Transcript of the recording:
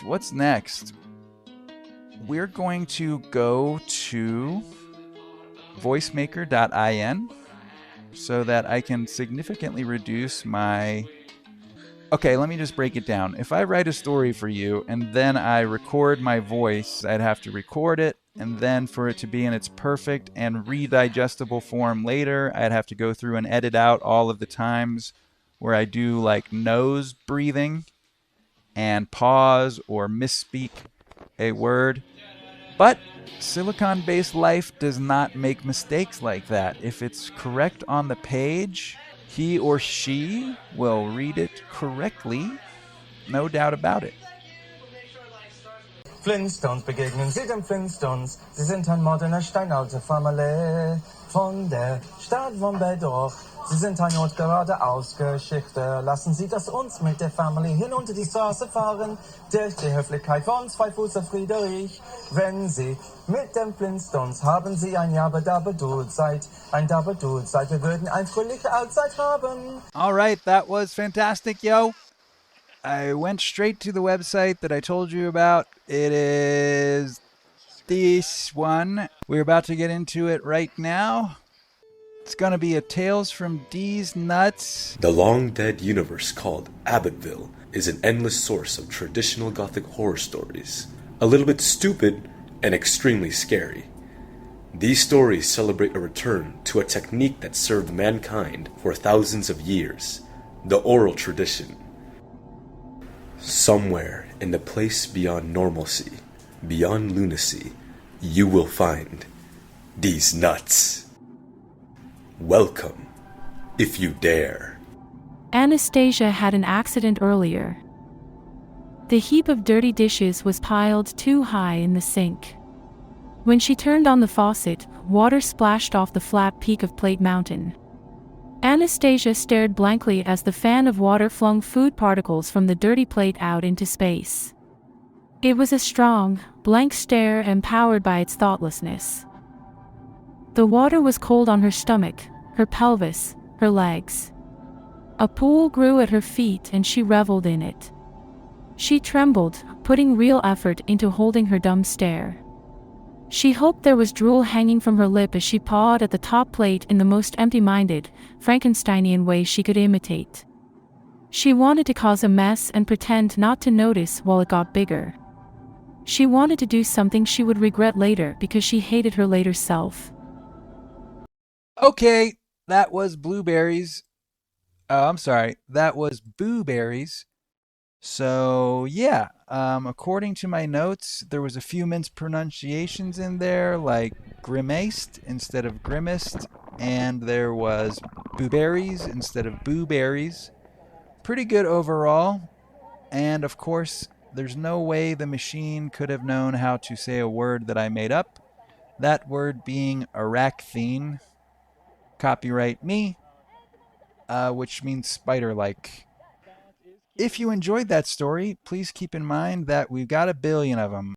what's next? We're going to go to voicemaker.in so that I can significantly reduce my... Okay, let me just break it down. If I write a story for you and then I record my voice, I'd have to record it, and then for it to be in its perfect and redigestible form later, I'd have to go through and edit out all of the times where I do like nose breathing and pause or misspeak a word. But silicon-based life does not make mistakes like that. If it's correct on the page, he or she will read it correctly, no doubt about it. Flintstones begegnen Sie den Flintstones. Sie sind ein moderner steinalte Family von der Stadt von Bedorf. Sie sind ein Ort geradeaus Geschichte. Lassen Sie das uns mit der Family hinunter die Straße fahren. Durch die Höflichkeit von Zweifußer Friedrich. Wenn Sie mit den Flintstones haben Sie ein Jabba-Dabba-Doo-Zeit. Ein Dabba-Doo-Zeit. Wir würden ein fröhliche Outside haben. All right, that was fantastic, yo. I went straight to the website that I told you about. It is this one. We're about to get into it right now. It's going to be a Tales from D's Nuts. The long-dead universe called Abbottville is an endless source of traditional Gothic horror stories. A little bit stupid and extremely scary. These stories celebrate a return to a technique that served mankind for thousands of years, the oral tradition. Somewhere in the place beyond normalcy, beyond lunacy, you will find these nuts. Welcome, if you dare. Anastasia had an accident earlier. The heap of dirty dishes was piled too high in the sink. When she turned on the faucet, water splashed off the flat peak of Plate Mountain. Anastasia stared blankly as the fan of water flung food particles from the dirty plate out into space. It was a strong, blank stare empowered by its thoughtlessness. The water was cold on her stomach, her pelvis, her legs. A pool grew at her feet and she reveled in it. She trembled, putting real effort into holding her dumb stare. She hoped there was drool hanging from her lip as she pawed at the top plate in the most empty-minded, Frankensteinian way she could imitate. She wanted to cause a mess and pretend not to notice while it got bigger. She wanted to do something she would regret later because she hated her later self. Okay, that was blueberries. Oh, I'm sorry. That was booberries. So, yeah, according to my notes, there was a few mispronunciations in there, like grimaced instead of grimaced, and there was booberries instead of booberries. Pretty good overall. And, of course, there's no way the machine could have known how to say a word that I made up. That word being arachthene. Copyright me, which means spider-like. If you enjoyed that story, please keep in mind that we've got 1 billion of them.